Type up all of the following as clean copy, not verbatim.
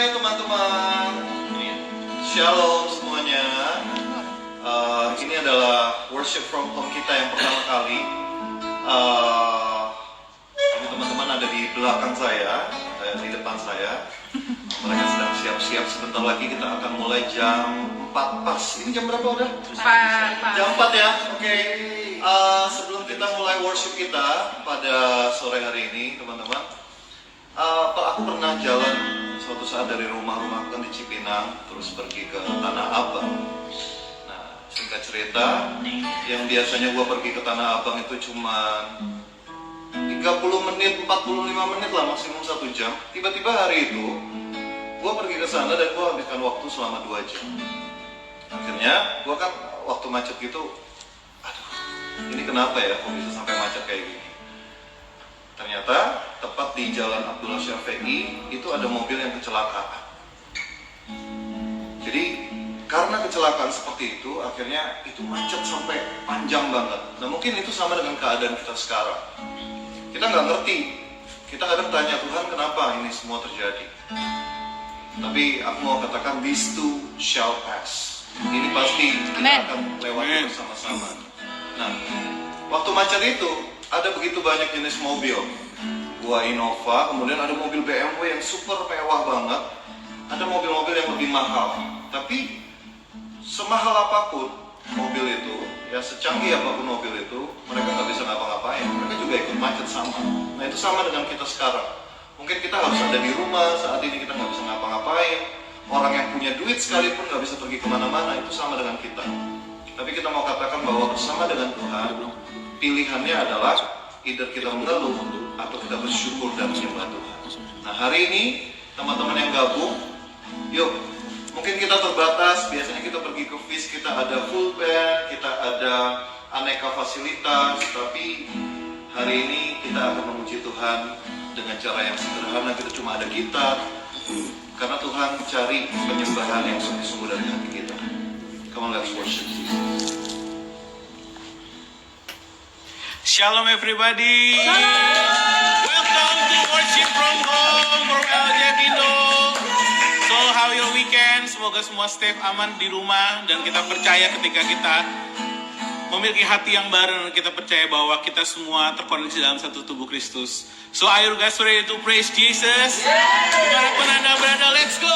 Hai teman-teman, Shalom semuanya. Ini adalah worship from home kita yang pertama kali. Ini teman-teman ada di belakang saya, di depan saya. Mereka sedang siap-siap. Sebentar lagi kita akan mulai jam 4 pas. Ini jam berapa udah? 4. Jam 4 ya, oke. Sebelum kita mulai worship kita pada sore hari ini, teman-teman, aku pernah jalan suatu saat dari rumah kan di Cipinang, terus pergi ke Tanah Abang. Nah, singkat cerita, yang biasanya gua pergi ke Tanah Abang itu cuma 30 menit, 45 menit lah, maksimum 1 jam. Tiba-tiba hari itu, gua pergi ke sana dan gua habiskan waktu selama 2 jam. Akhirnya, gua kan waktu macet gitu, aduh, ini kenapa ya, kok bisa sampai macet kayak gini? Ternyata tepat di Jalan Abdullah Syafi'i itu ada mobil yang kecelakaan. Jadi karena kecelakaan seperti itu, akhirnya itu macet sampai panjang banget. Nah mungkin itu sama dengan keadaan kita sekarang. Kita nggak ngerti. Kita kadang tanya Tuhan kenapa ini semua terjadi. Tapi aku mau katakan these too shall pass. Ini pasti kita akan lewati bersama-sama. Nah, waktu macet itu ada begitu banyak jenis mobil. Gua Innova, kemudian ada mobil BMW yang super mewah banget. Ada mobil-mobil yang lebih mahal. Tapi semahal apapun mobil itu, ya secanggih apapun mobil itu, mereka nggak bisa ngapa-ngapain. Mereka juga ikut macet sama. Nah itu sama dengan kita sekarang. Mungkin kita harus ada di rumah, saat ini kita nggak bisa ngapa-ngapain. Orang yang punya duit sekalipun nggak bisa pergi kemana-mana, itu sama dengan kita. Tapi kita mau katakan bahwa bersama dengan Tuhan, pilihannya adalah either kita mengeluh atau kita bersyukur dan menyembah Tuhan. Nah hari ini teman-teman yang gabung, yuk mungkin kita terbatas. Biasanya kita pergi ke FIS, kita ada full band, kita ada aneka fasilitas. Tapi hari ini kita akan memuji Tuhan dengan cara yang sederhana. Kita cuma ada gitar, karena Tuhan cari penyembahan yang sungguh-sungguh dari hati kita. Come on, let's worship. Shalom everybody. Welcome to worship from home from LJ Indo. So how your weekend? Semoga semua safe aman di rumah, dan kita percaya ketika kita memiliki hati yang baru dan kita percaya bahwa kita semua terkoneksi dalam satu tubuh Kristus. So are you guys ready to praise Jesus? Dimanapun Anda berada, let's go.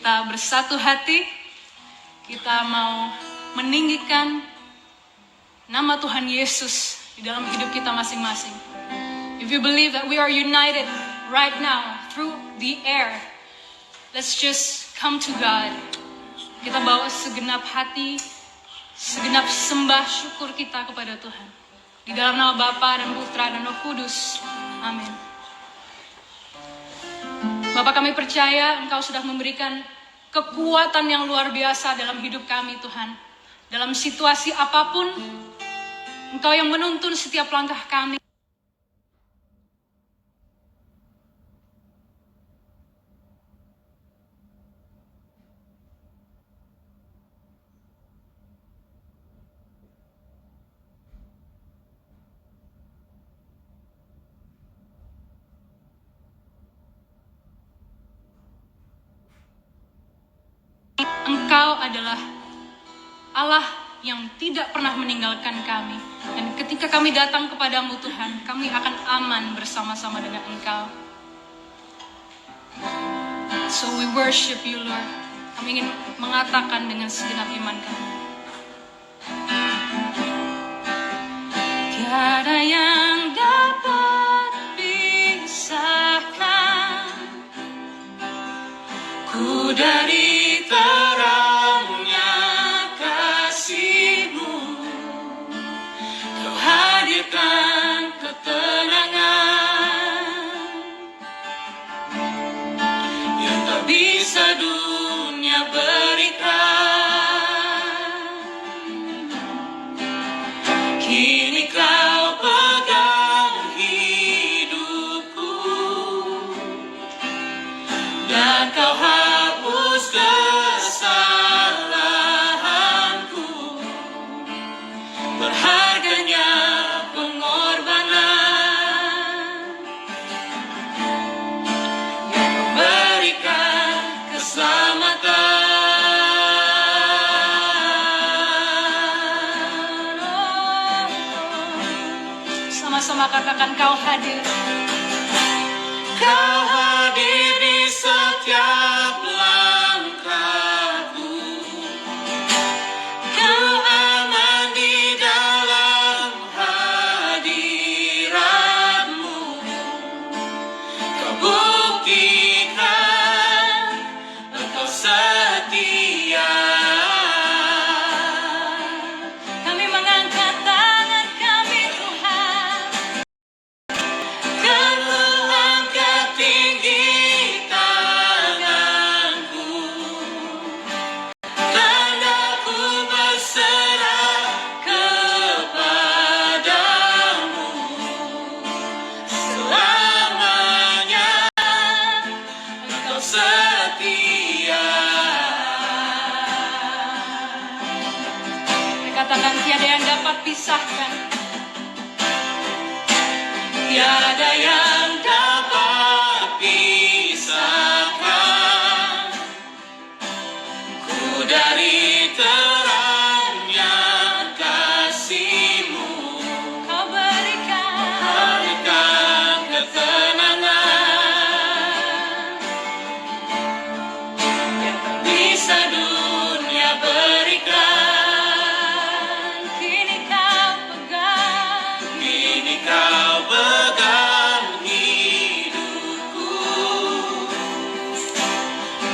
kita bersatu hati, kita mau meninggikan nama Tuhan Yesus di dalam hidup kita masing-masing. If you believe that we are united right now through the air, let's just come to God. Kita bawa segenap hati, segenap sembah syukur kita kepada Tuhan. Di dalam nama Bapa dan Putra dan Roh Kudus. Amin. Bapak, kami percaya Engkau sudah memberikan kekuatan yang luar biasa dalam hidup kami, Tuhan. Dalam situasi apapun, Engkau yang menuntun setiap langkah kami. Engkau adalah Allah yang tidak pernah meninggalkan kami. Dan ketika kami datang kepadamu Tuhan, kami akan aman bersama-sama dengan Engkau. So we worship you, Lord. Kami ingin mengatakan dengan segenap iman kami. Tiada yang dapat pisahkan ku dari terangnya kasih-Mu. Kau hadirkan ketenangan yang tak bisa dunia berikan. Kini Kau pegang hidupku dan Kau hapus kesalahanku. Berharganya pengorbanan yang memberikan keselamatan. Sama-sama katakan, Kau hadir. Kau hadir di setiap langkahku. Kau aman di dalam hadirat-Mu. Kau buktikan Engkau setia. Kami mengangkat tangan kami, Tuhan. Dan Ku angkat tinggi tanganku. Tandaku berserah kepadamu. Selamanya Engkau setia. Katakan, tiada yang dapat pisahkan. Tiada yang dapat pisahkan ku dari terangnya kasih-Mu. Kau berikan ketenangan yang tak bisa dunia berikan. Kini Kau pegang hidupku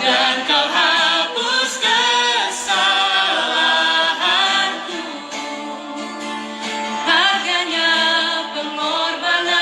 dan Kau hapus kesalahanku. Harganya pengorbanan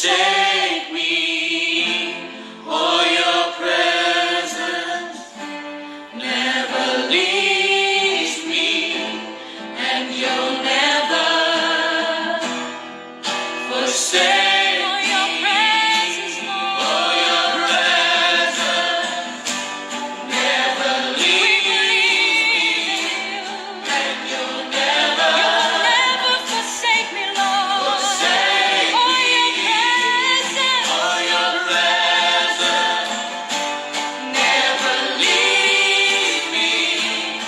forsake me. Oh, your presence never leaves me, and you'll never forsake. Oh, your presence, Lord. Oh, your presence never leaves me, and you'll never Forsake me, Lord. forsake Oh, me. your presence. Oh, your presence never leaves me,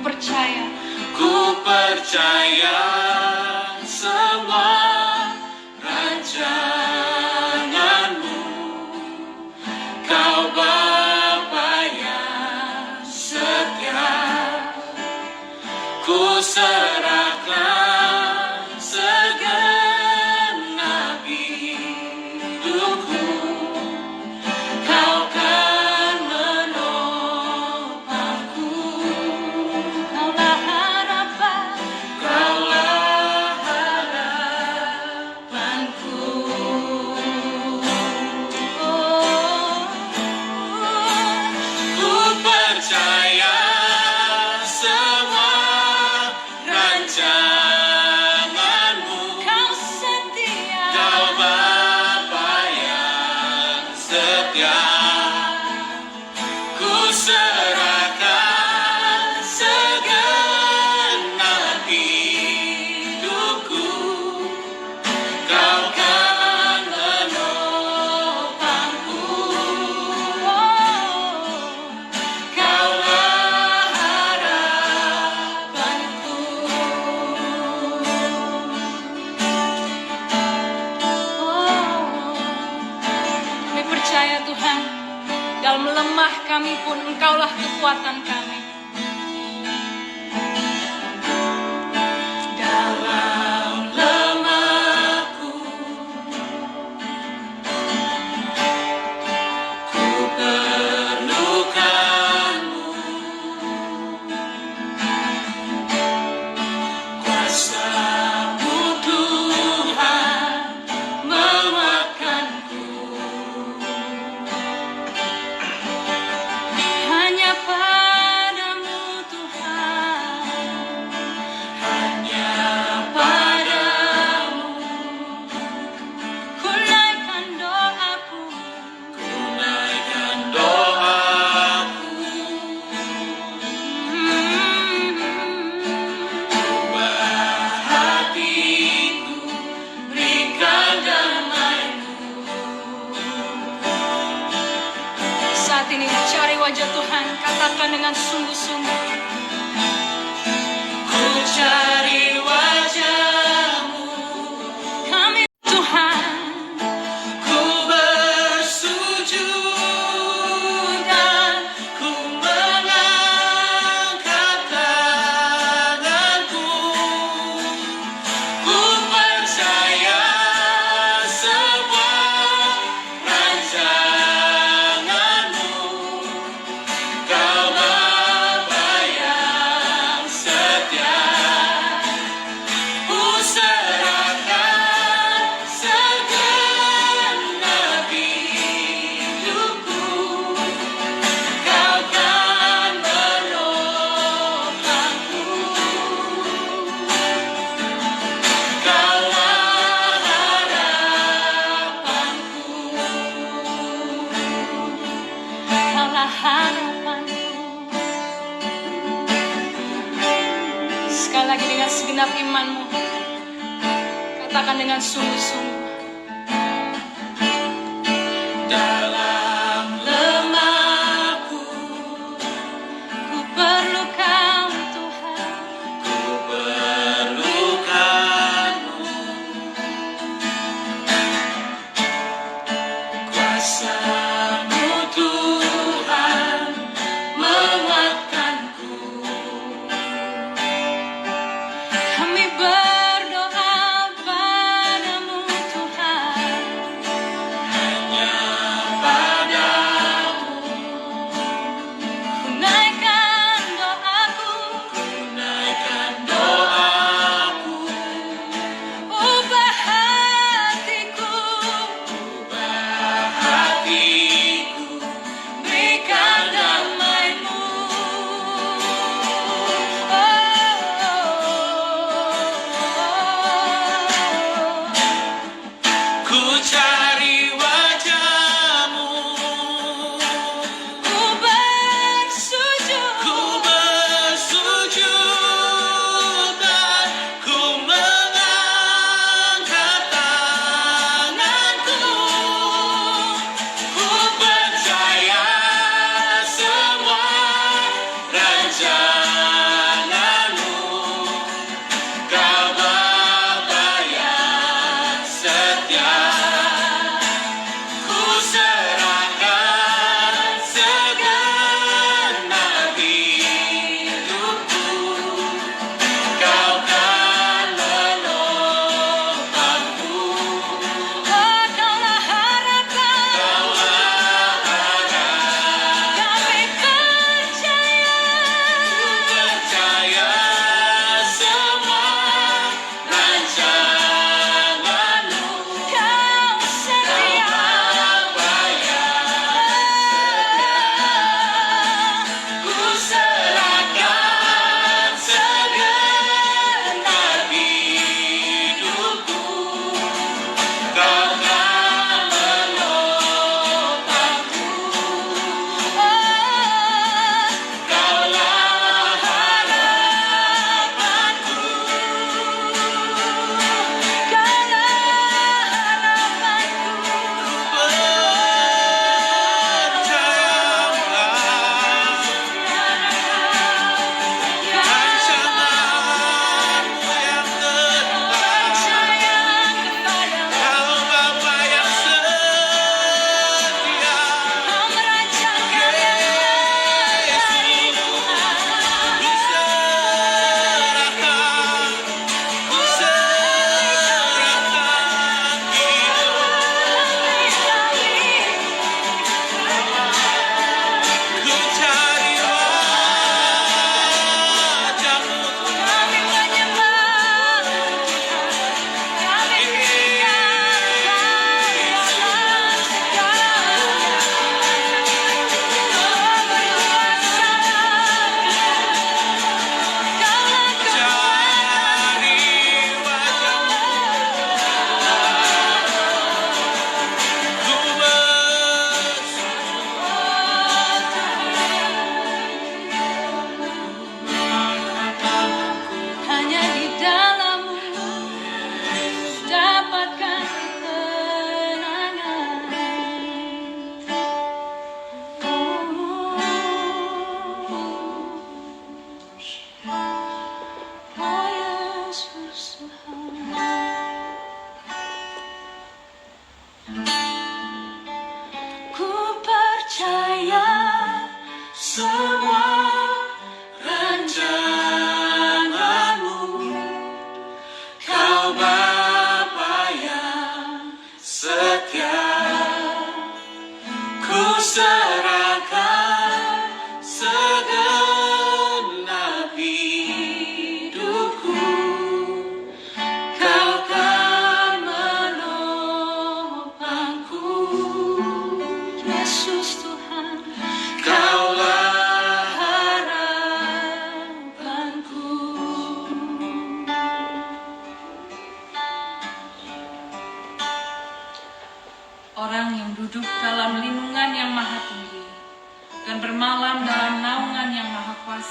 percaya. Ku percaya semua rancanganmu, Kau Bapa yang setia. Ku serahkan segenap hidupku, Kau kan menopangku. Kaulah harapan, Kaulah harapanku. Ku percaya semua rancanganmu, Kau setia. Kau Bapa yang setia. Ku serahkan segenap hidupku, Kau kan menopangku. Kaulah harapanku. Kami percaya Tuhan, dalam lemah kami pun Engkaulah kekuatan kami. Dalam lemahku, ku perlukan-Mu. Kuasa-Mu Tuhan menguatkanku. Hanya padamu Tuhan, Hanya padamu ku naikkan doaku. naikkan doaku. Ubah hatiku, berikan damai-Mu. Saat ini cari wajah Tuhan, katakan dengan sungguh-sungguh. Ku cari wajah-Mu, Kami Tuhan, ku bersujud dan ku mengangkat tanganku. Ku percaya semua rancangan-Mu, Kau Bapa yang setia. Ku serahkan segenap hidupku, Kau kan menopangku. Kaulah harapanku. Kaulah harapanku. Sekali lagi dengan segenap imanmu, katakan dengan sungguh-sungguh. Dalam lemahku, Ku perlukan Tuhan, ku perlukan-Mu. Kuasa-Mu Tuhan menguatkanku. kami berdoa padamu Tuhan. Hanya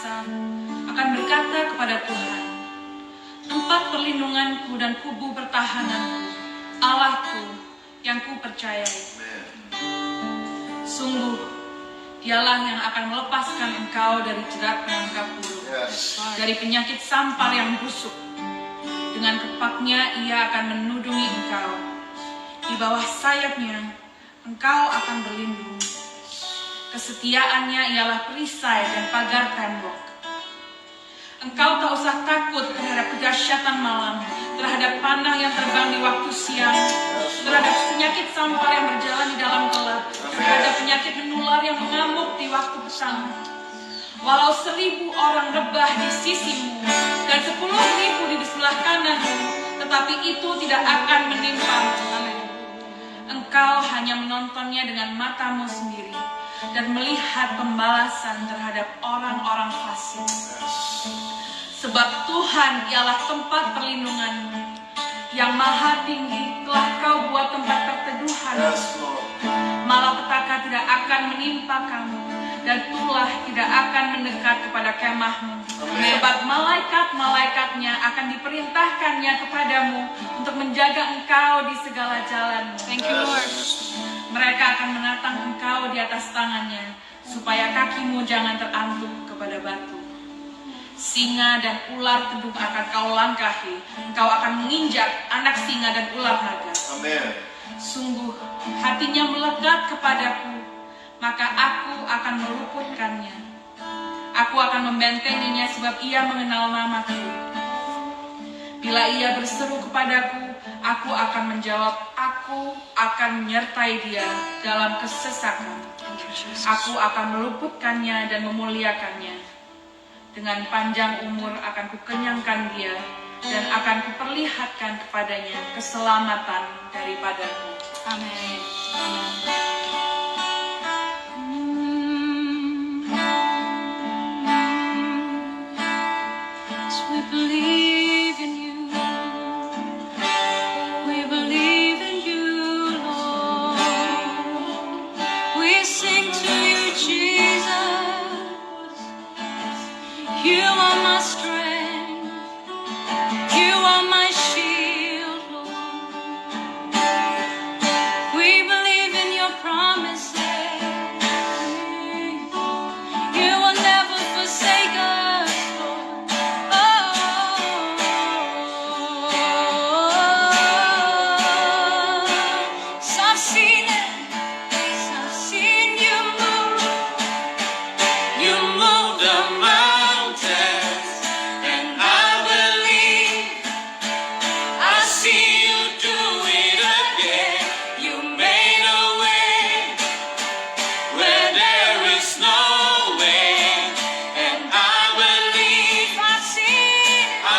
bangsa akan berkata kepada Tuhan, tempat perlindunganku dan kubu pertahananku, Allahku yang ku percayai. Sungguh, dialah yang akan melepaskan engkau dari jerat penangkap burung, dari penyakit sampar yang busuk. Dengan kepaknya ia akan menudungi engkau. Di bawah sayapnya engkau akan berlindung. Kesetiaannya ialah perisai dan pagar tembok. Engkau tak usah takut terhadap kedahsyatan malam, terhadap panah yang terbang di waktu siang, terhadap penyakit sampar yang berjalan di dalam gelap, terhadap penyakit menular yang mengamuk di waktu petang. Walau 1000 orang rebah di sisimu dan 10.000 di sebelah kananmu, tetapi itu tidak akan menimpamu. Amin. Engkau hanya menontonnya dengan matamu sendiri dan melihat pembalasan terhadap orang-orang fasik. Sebab Tuhan ialah tempat perlindunganmu, yang maha tinggi telah kau buat tempat perteduhan. Malapetaka tidak akan menimpa kamu, dan tulah tidak akan mendekat kepada kemahmu. Sebab malaikat-malaikatnya akan diperintahkannya kepadamu untuk menjaga engkau di segala jalanmu. Thank you, Lord. Mereka akan menatang engkau di atas tangannya, supaya kakimu jangan terantuk kepada batu. Singa dan ular tedung akan kau langkahi. Engkau akan menginjak anak singa dan ular naga. Amin. Sungguh hatinya melekat kepadaku, maka aku akan meluputkannya. Aku akan membentenginya sebab ia mengenal namaku. Bila ia berseru kepadaku, aku akan menjawab. Aku akan menyertai dia dalam kesesakan. Aku akan meluputkannya dan memuliakannya. Dengan panjang umur akan kukenyangkan dia, dan akan kuperlihatkan kepadanya keselamatan daripadaku. Amin. We believe in you. We believe in you, Lord. We sing to you, Jesus. You are my strength. You are my shield, Lord. We believe in your promises. You will never forsake us, Lord. So I've seen it. So I've seen you move. You move the mountains, and I believe I see you do it again. You made a way where there is no way, and I believe I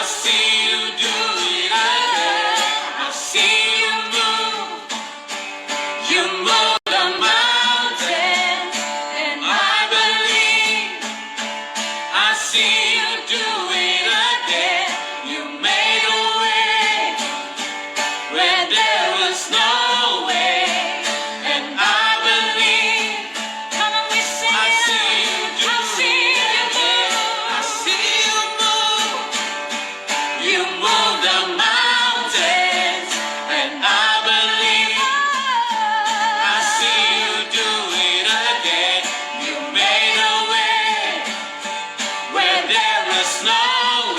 see you do it again. I see you move. You move the mountains, and I believe I see you do it again. You made a way where there was no way, and I believe. Come on, we sing I see you do it again. I see you move. You move the mountains, and I believe. I see you do it again. You made a way where there is no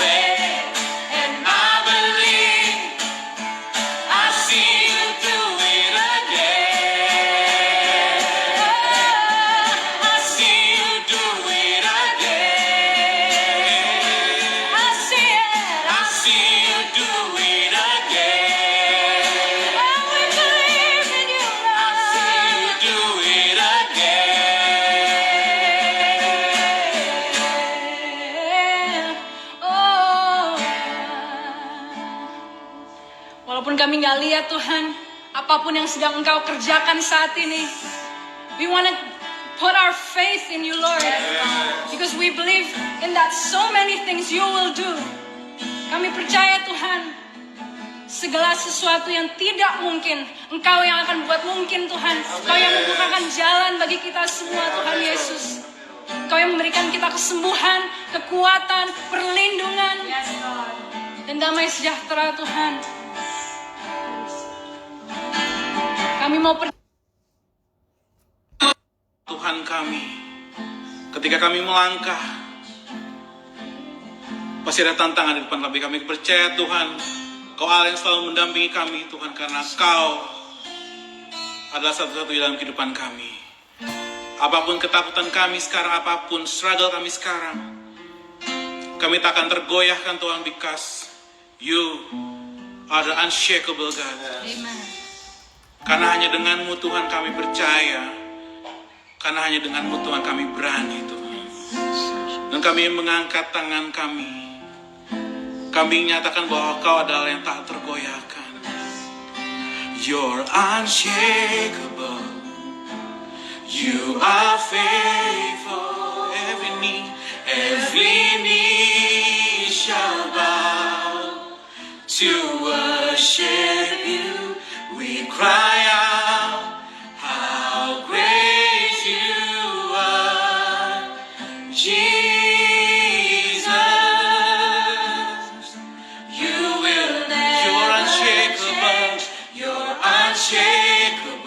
way, and I believe I see you do it again. I see you do it again. I see it. I see you do it again. Oh, we believe in you, Lord. I see you do it again. Oh. Walaupun kami nggak lihat Tuhan, apapun yang sedang Engkau kerjakan saat ini, we want to put our faith in you, Lord, because we believe in that so many things you will do. Kami percaya Tuhan, segala sesuatu yang tidak mungkin, Engkau yang akan buat mungkin Tuhan. Engkau yang membukakan jalan bagi kita semua Tuhan Yesus. Kau yang memberikan kita kesembuhan, kekuatan, perlindungan, dan damai sejahtera Tuhan. Kami mau Tuhan kami, ketika kami melangkah, pasti ada tantangan di depan kami. Kami percaya Tuhan, Kau Allah yang selalu mendampingi kami Tuhan, karena Kau adalah satu-satunya dalam kehidupan kami. Apapun ketakutan kami sekarang, apapun struggle kami sekarang, kami tak akan tergoyahkan Tuhan, because You are the unshakable God. Amen. Karena hanya dengan-Mu Tuhan kami percaya, karena hanya dengan-Mu Tuhan kami berani Tuhan. Dan kami mengangkat tangan kami. Kami nyatakan bahwa Kau adalah yang tak tergoyahkan. You're unshakable. You are faithful. Every knee shall bow to worship You. We cry out, how great You are, Jesus. You're unshakable. You're unshakable.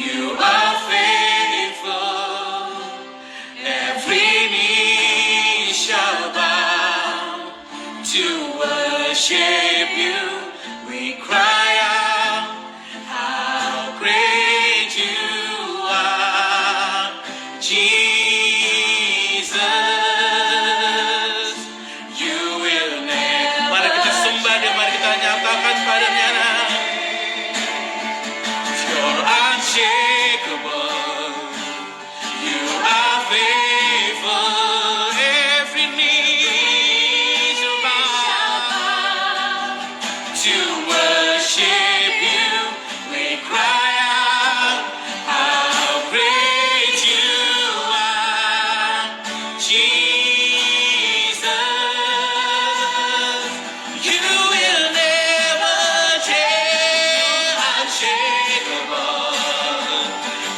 You are faithful. Every knee shall bow to worship You. We cry out, how great You are, Jesus. You will never. Mari kita sembah Dia, mari kita nyatakan padanya. You're unshakable. You are faithful. Every knee shall bow to worship You. We cry out, how great You are, Jesus. You will never change. Unshakable.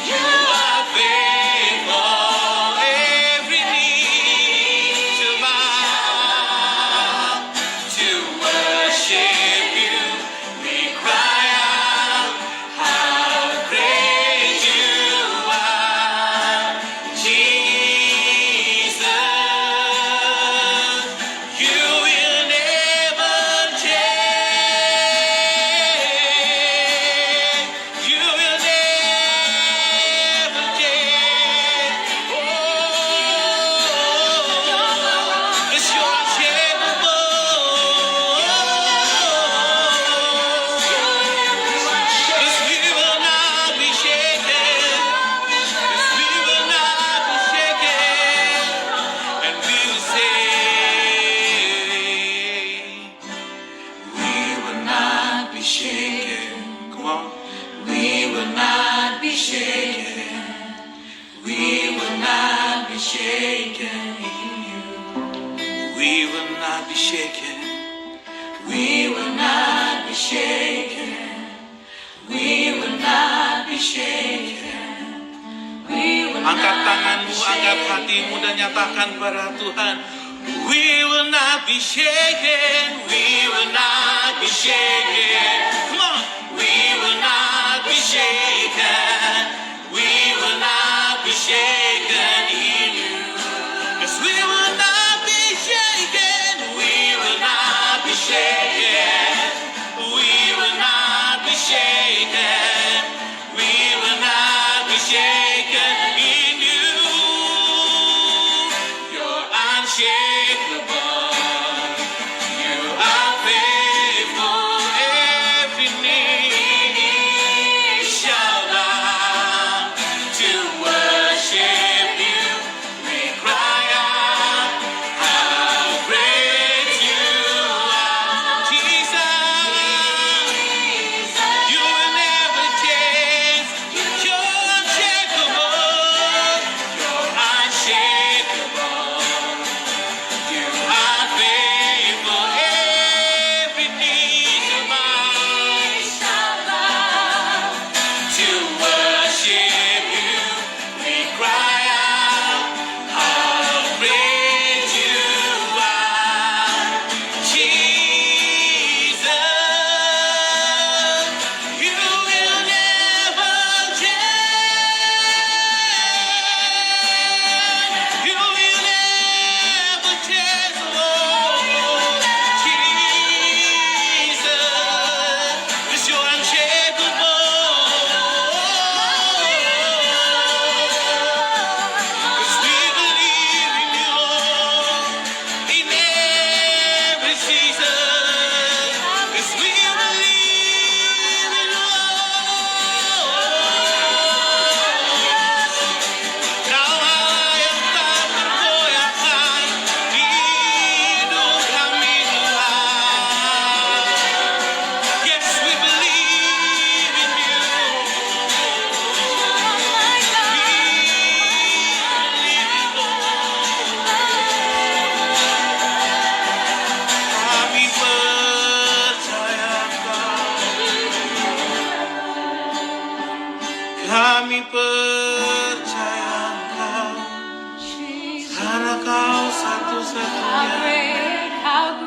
You are faithful. Every knee shall bow to worship You. We cry out, how great You are, Jesus. You will never change. You will never change. Oh, it's You're unshakable. Yes, we will not be shaken. Yes, we will not be shaken. And we will say, we will not be shaken. Come on. We will not be shaken. We will not be shaken in You. We will not be shaken. We will not be shaken. We will not be shaken. We will Angkat tanganmu, angkat hatimu dan nyatakan pada Tuhan, we will not be shaken. We will not be shaken. Come on. We will not be shaken. We will not be shaken in You. Yes, we will not be shaken. We will not be shaken. We will not be shaken. We will not be shaken in You. You're unshakable. You are faithful. Every knee shall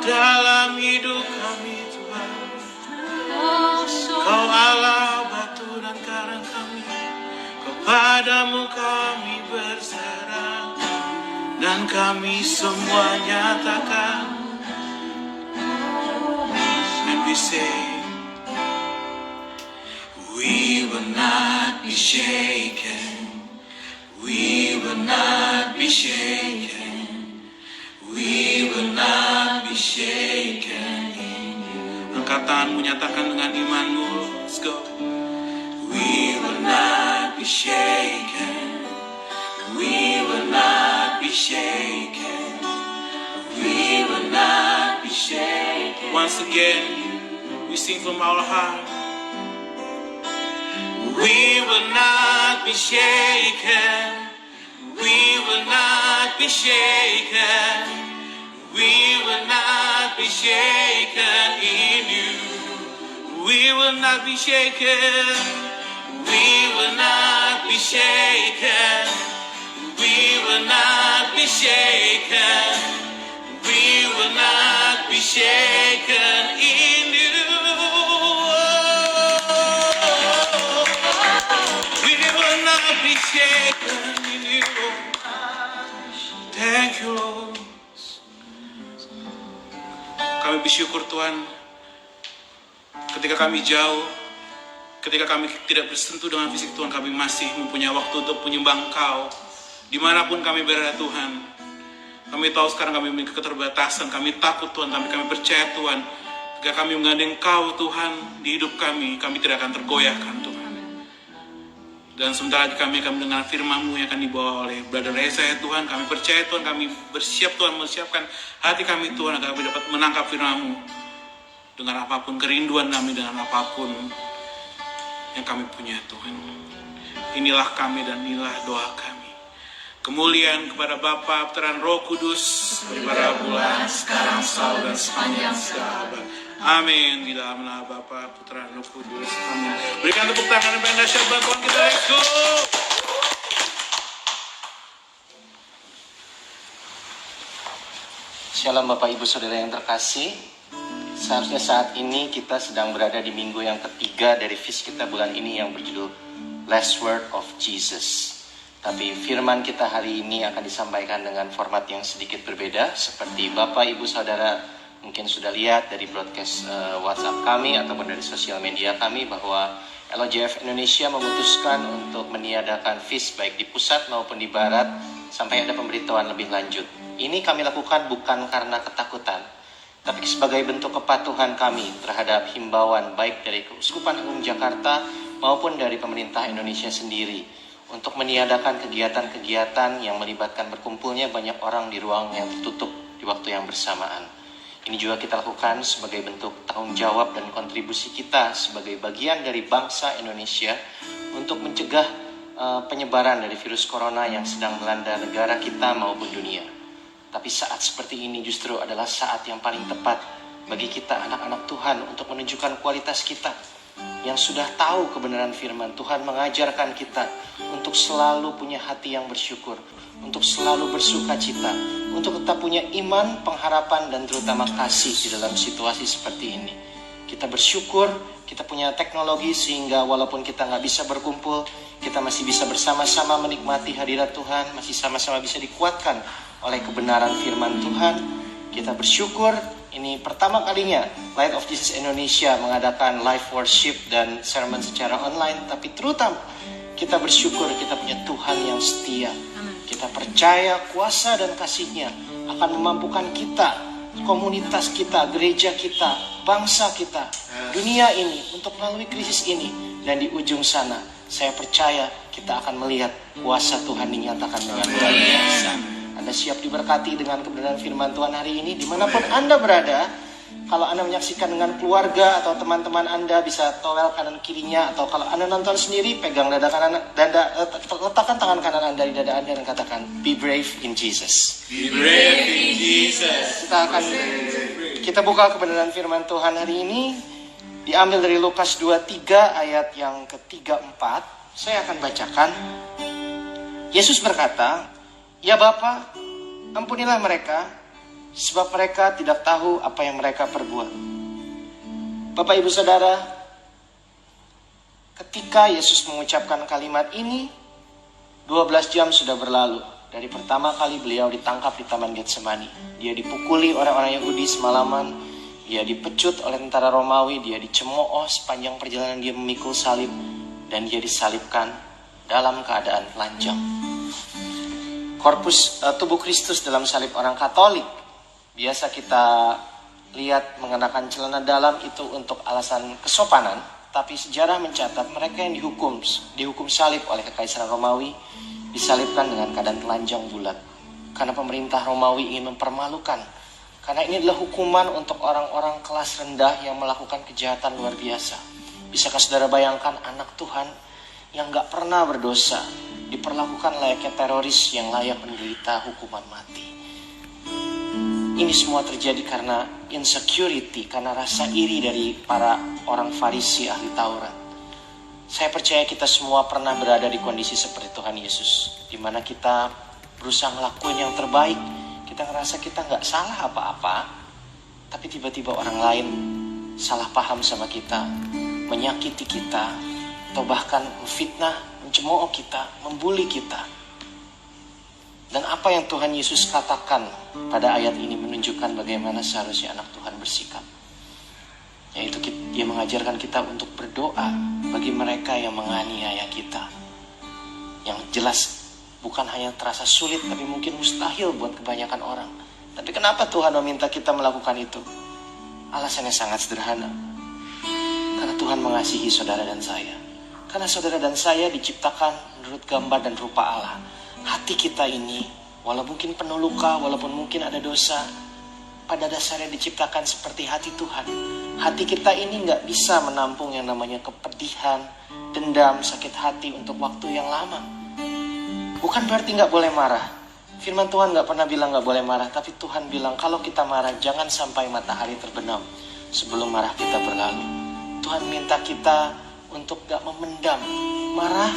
dalam hidup kami Tuhan. Kau Allah batu dan karang kami, kepadamu kami berserah, dan kami semua nyatakan. And we say, we will not be shaken, we will not be shaken, we will not be shaken in you. Angkat tanganmu, nyatakan dengan imanmu. Let's go. We will not be shaken, we will not be shaken, we will not be shaken. Once again, we sing from our heart. We will not be shaken, we will not be shaken, we will not be shaken in you. We will not be shaken, we will not be shaken, we will not be shaken, we will not be shaken in you. Be shaken in you. Thank you, Lord. Kami bersyukur Tuhan, ketika kami jauh, ketika kami tidak bersentuh dengan fisik Tuhan, kami masih mempunyai waktu untuk menyembah Engkau dimanapun kami berada Tuhan. Kami tahu sekarang kami memiliki keterbatasan, kami takut Tuhan, tapi kami percaya Tuhan, ketika kami menggandeng Engkau Tuhan di hidup kami tidak akan tergoyahkan Tuhan. Dan sebentar lagi kami akan mendengar firman-Mu yang akan dibawa oleh Brother Reza ya Tuhan. Kami percaya Tuhan, kami bersiap Tuhan, mempersiapkan hati kami Tuhan agar kami dapat menangkap firman-Mu dengan apapun kerinduan kami, dengan apapun yang kami punya Tuhan. Inilah kami dan inilah doa kami. Kemuliaan kepada Bapa, Putra dan Roh Kudus, daripada bulan, sekarang, selalu dan sepanjang segala abad. Amin. Di dalam nama Bapa, Putra, dan Roh Kudus. Amin. Berikan tepuk tangan yang dahsyat buat Tuhan kita. Let's go. Shalom Bapak Ibu Saudara yang terkasih. Seharusnya saat ini kita sedang berada di minggu yang ketiga dari feast kita bulan ini yang berjudul Last Word of Jesus. Tapi firman kita hari ini akan disampaikan dengan format yang sedikit berbeda. Seperti Bapak Ibu Saudara mungkin sudah lihat dari broadcast WhatsApp kami ataupun dari sosial media kami bahwa LOJF Indonesia memutuskan untuk meniadakan feast baik di pusat maupun di barat sampai ada pemberitahuan lebih lanjut. Ini kami lakukan bukan karena ketakutan, tapi sebagai bentuk kepatuhan kami terhadap himbauan baik dari Keuskupan Agung Jakarta maupun dari pemerintah Indonesia sendiri untuk meniadakan kegiatan-kegiatan yang melibatkan berkumpulnya banyak orang di ruang yang tertutup di waktu yang bersamaan. Ini juga kita lakukan sebagai bentuk tanggung jawab dan kontribusi kita sebagai bagian dari bangsa Indonesia untuk mencegah penyebaran dari virus corona yang sedang melanda negara kita maupun dunia. Tapi saat seperti ini justru adalah saat yang paling tepat bagi kita anak-anak Tuhan untuk menunjukkan kualitas kita yang sudah tahu kebenaran firman Tuhan, mengajarkan kita untuk selalu punya hati yang bersyukur, untuk selalu bersuka cita, untuk tetap punya iman, pengharapan, dan terutama kasih di dalam situasi seperti ini. Kita bersyukur, kita punya teknologi sehingga walaupun kita nggak bisa berkumpul, kita masih bisa bersama-sama menikmati hadirat Tuhan, masih sama-sama bisa dikuatkan oleh kebenaran firman Tuhan. Kita bersyukur, ini pertama kalinya Light of Jesus Indonesia mengadakan live worship dan sermon secara online. Tapi terutama kita bersyukur kita punya Tuhan yang setia. Kita percaya kuasa dan kasih-Nya akan memampukan kita, komunitas kita, gereja kita, bangsa kita, dunia ini untuk melalui krisis ini. Dan di ujung sana saya percaya kita akan melihat kuasa Tuhan dinyatakan dengan luar biasa. Anda siap diberkati dengan kebenaran firman Tuhan hari ini dimanapun Anda berada. Kalau Anda menyaksikan dengan keluarga atau teman-teman Anda, bisa towel kanan kirinya. Atau kalau Anda nonton sendiri, pegang letakkan tangan kanan Anda di dada Anda dan katakan, Be brave in Jesus. Be brave in Jesus. Kita buka kebenaran firman Tuhan hari ini, diambil dari Lukas 23 ayat yang ke-34. Saya akan bacakan. Yesus berkata, Ya Bapa, ampunilah mereka, sebab mereka tidak tahu apa yang mereka perbuat. Bapak Ibu Saudara, ketika Yesus mengucapkan kalimat ini, 12 jam sudah berlalu. Dari pertama kali beliau ditangkap di Taman Getsemani. Dia dipukuli oleh orang Yahudi semalaman. Dia dipecut oleh tentara Romawi. Dia dicemooh sepanjang perjalanan dia memikul salib. Dan dia disalibkan dalam keadaan telanjang. Tubuh Kristus dalam salib orang Katolik biasa kita lihat mengenakan celana dalam itu untuk alasan kesopanan. Tapi sejarah mencatat mereka yang dihukum salib oleh Kekaisaran Romawi disalibkan dengan keadaan telanjang bulat. Karena pemerintah Romawi ingin mempermalukan. Karena ini adalah hukuman untuk orang-orang kelas rendah yang melakukan kejahatan luar biasa. Bisakah saudara bayangkan anak Tuhan yang gak pernah berdosa diperlakukan layaknya teroris yang layak menderita hukuman mati. Ini semua terjadi karena insecurity, karena rasa iri dari para orang Farisi ahli Taurat. Saya percaya kita semua pernah berada di kondisi seperti Tuhan Yesus, di mana kita berusaha ngelakuin yang terbaik, kita ngerasa kita nggak salah apa-apa, tapi tiba-tiba orang lain salah paham sama kita, menyakiti kita, atau bahkan memfitnah, mencemooh kita, membuli kita. Dan apa yang Tuhan Yesus katakan pada ayat ini menunjukkan bagaimana seharusnya anak Tuhan bersikap. Yaitu dia mengajarkan kita untuk berdoa bagi mereka yang menganiaya kita. Yang jelas bukan hanya terasa sulit tapi mungkin mustahil buat kebanyakan orang. Tapi kenapa Tuhan meminta kita melakukan itu? Alasannya sangat sederhana. Karena Tuhan mengasihi saudara dan saya. Karena saudara dan saya diciptakan menurut gambar dan rupa Allah. Hati kita ini, walaupun mungkin penuh luka, walaupun mungkin ada dosa, pada dasarnya diciptakan seperti hati Tuhan. Hati kita ini gak bisa menampung yang namanya kepedihan, dendam, sakit hati untuk waktu yang lama. Bukan berarti gak boleh marah. Firman Tuhan gak pernah bilang gak boleh marah, tapi Tuhan bilang kalau kita marah jangan sampai matahari terbenam sebelum marah kita berlalu. Tuhan minta kita untuk gak memendam. Marah,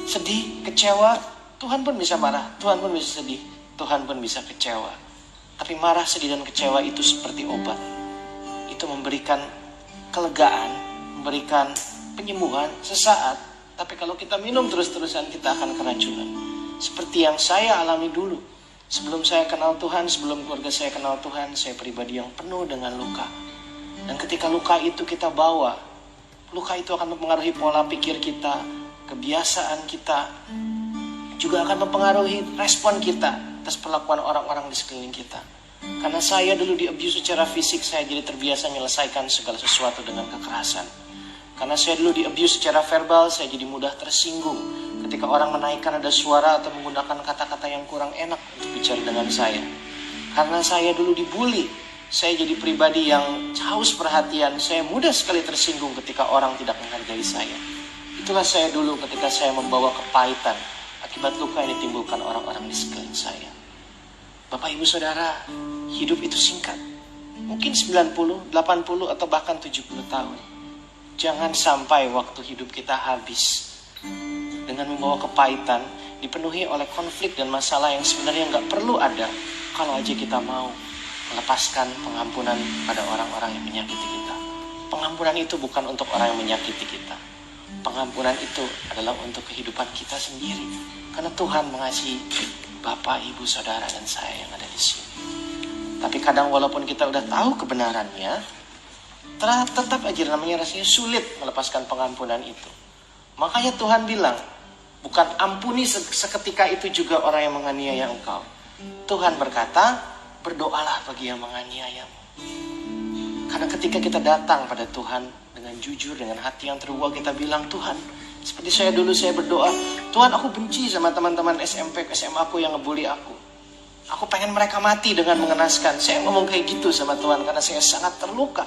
sedih, kecewa, Tuhan pun bisa marah, Tuhan pun bisa sedih, Tuhan pun bisa kecewa. Tapi marah, sedih, dan kecewa itu seperti obat. Itu memberikan kelegaan, memberikan penyembuhan sesaat. Tapi kalau kita minum terus-terusan, kita akan keracunan. Seperti yang saya alami dulu. Sebelum saya kenal Tuhan, sebelum keluarga saya kenal Tuhan, saya pribadi yang penuh dengan luka. Dan ketika luka itu kita bawa, luka itu akan mempengaruhi pola pikir kita, kebiasaan kita, juga akan mempengaruhi respon kita atas perlakuan orang-orang di sekeliling kita. Karena saya dulu di abuse secara fisik, saya jadi terbiasa menyelesaikan segala sesuatu dengan kekerasan. Karena saya dulu di abuse secara verbal, saya jadi mudah tersinggung ketika orang menaikkan nada suara atau menggunakan kata-kata yang kurang enak untuk bicara dengan saya. Karena saya dulu dibully, saya jadi pribadi yang haus perhatian, saya mudah sekali tersinggung ketika orang tidak menghargai saya. Itulah saya dulu ketika saya membawa kepahitan akibat luka yang ditimbulkan orang-orang di sekeliling saya. Bapak Ibu Saudara, hidup itu singkat. Mungkin 90, 80 atau bahkan 70 tahun. Jangan sampai waktu hidup kita habis dengan membawa kepahitan, dipenuhi oleh konflik dan masalah yang sebenarnya nggak perlu ada kalau aja kita mau melepaskan pengampunan pada orang-orang yang menyakiti kita. Pengampunan itu bukan untuk orang yang menyakiti kita. Pengampunan itu adalah untuk kehidupan kita sendiri. Karena Tuhan mengasihi Bapak, Ibu, Saudara, dan saya yang ada di sini. Tapi kadang walaupun kita udah tahu kebenarannya, tetap aja namanya rasanya sulit melepaskan pengampunan itu. Makanya Tuhan bilang, bukan ampuni seketika itu juga orang yang menganiaya engkau. Tuhan berkata, berdoalah bagi yang menganiayamu. Karena ketika kita datang pada Tuhan dengan jujur, dengan hati yang terbuka, kita bilang, Tuhan, seperti saya dulu saya berdoa, Tuhan, aku benci sama teman-teman SMP, SMA aku yang ngebully aku. Aku pengen mereka mati dengan mengenaskan. Saya ngomong kayak gitu sama Tuhan karena saya sangat terluka.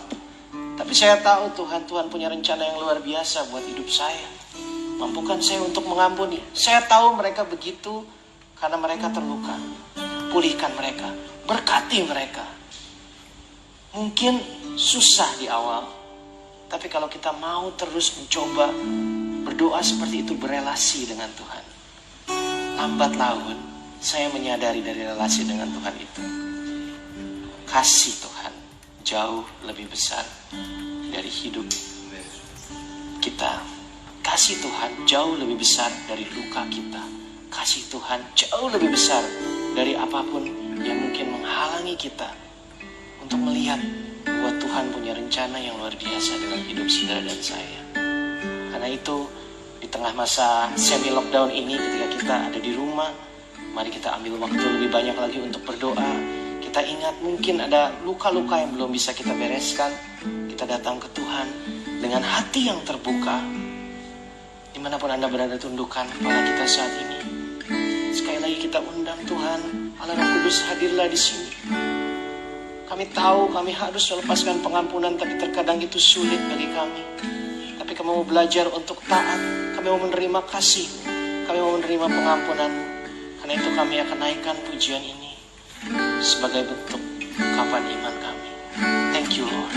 Tapi saya tahu Tuhan punya rencana yang luar biasa buat hidup saya. Mampukan saya untuk mengampuni. Saya tahu mereka begitu karena mereka terluka. Pulihkan mereka, berkati mereka. Mungkin susah di awal, tapi kalau kita mau terus mencoba berdoa seperti itu, berelasi dengan Tuhan, lambat laun saya menyadari dari relasi dengan Tuhan itu, kasih Tuhan jauh lebih besar dari hidup kita. Kasih Tuhan jauh lebih besar dari luka kita. Kasih Tuhan jauh lebih besar dari apapun yang mungkin menghalangi kita untuk melihat bahwa Tuhan punya rencana yang luar biasa dalam hidup saudara dan saya. Karena itu, di tengah masa semi lockdown ini, ketika kita ada di rumah, mari kita ambil waktu lebih banyak lagi untuk berdoa. Kita ingat mungkin ada luka-luka yang belum bisa kita bereskan. Kita datang ke Tuhan dengan hati yang terbuka. Dimanapun Anda berada, tundukkan kepala kita saat ini. Sekali lagi kita undang Tuhan, Allah Roh Kudus, hadirlah di sini. Kami tahu kami harus melepaskan pengampunan, tapi terkadang itu sulit bagi kami. Tapi kami mau belajar untuk taat. Kami mau menerima kasih. Kami mau menerima pengampunan. Karena itu kami akan naikkan pujian ini sebagai bentuk ungkapan iman kami. Thank you, Lord.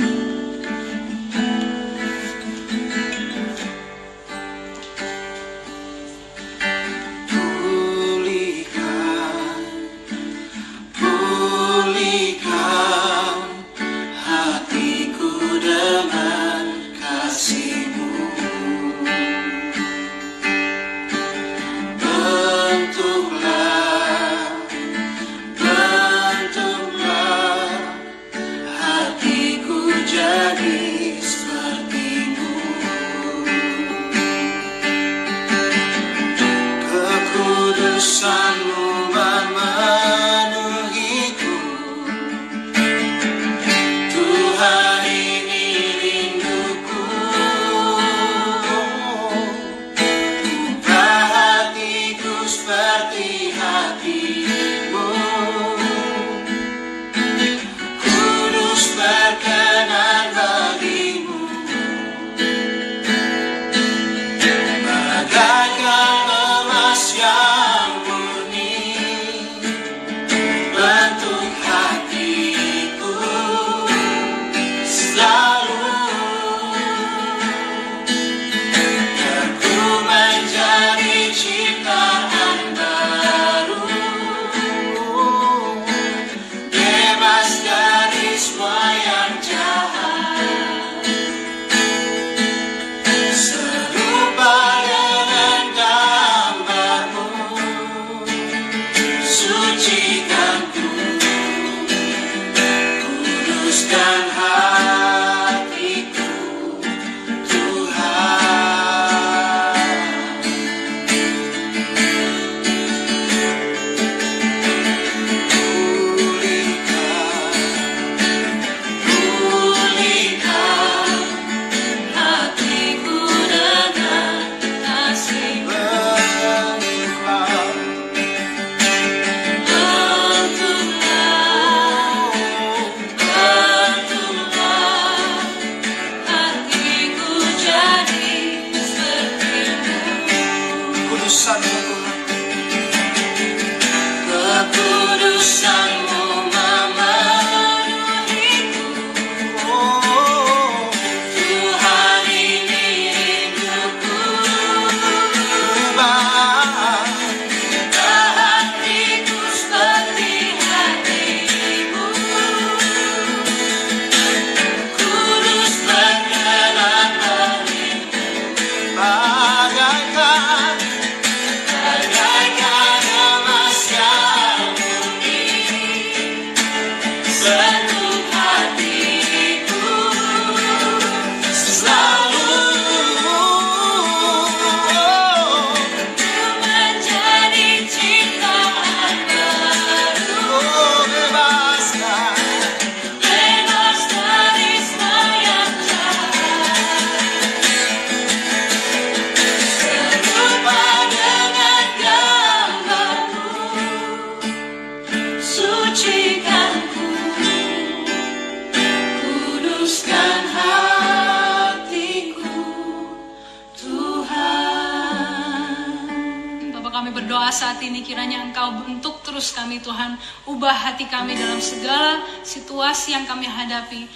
Saat ini kiranya Engkau bentuk terus kami Tuhan, ubah hati kami dalam segala situasi yang kami hadapi,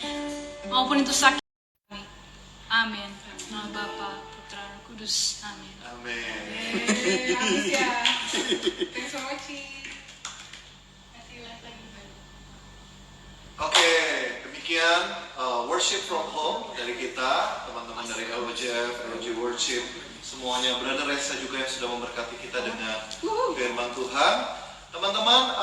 maupun itu sakit kami. Amin. Nama Bapa, Putra, dan Kudus. Amin. Amin. Thanks for watching. Oke, demikian worship from home dari kita, teman-teman dari LWJF, LWJ Worship, semuanya. Brother Reza juga yang sudah memberkati kita dengan firman Tuhan. Teman-teman,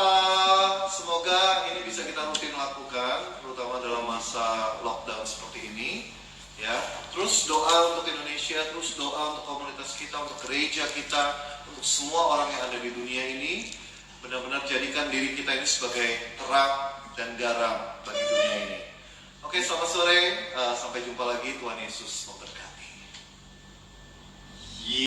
semoga ini bisa kita rutin lakukan, terutama dalam masa lockdown seperti ini. Ya, terus doa untuk Indonesia, terus doa untuk komunitas kita, untuk gereja kita, untuk semua orang yang ada di dunia ini. Benar-benar jadikan diri kita ini sebagai terang dan garam bagi dunia ini. Oke, selamat sore. Sampai jumpa lagi. Tuhan Yesus memberkati.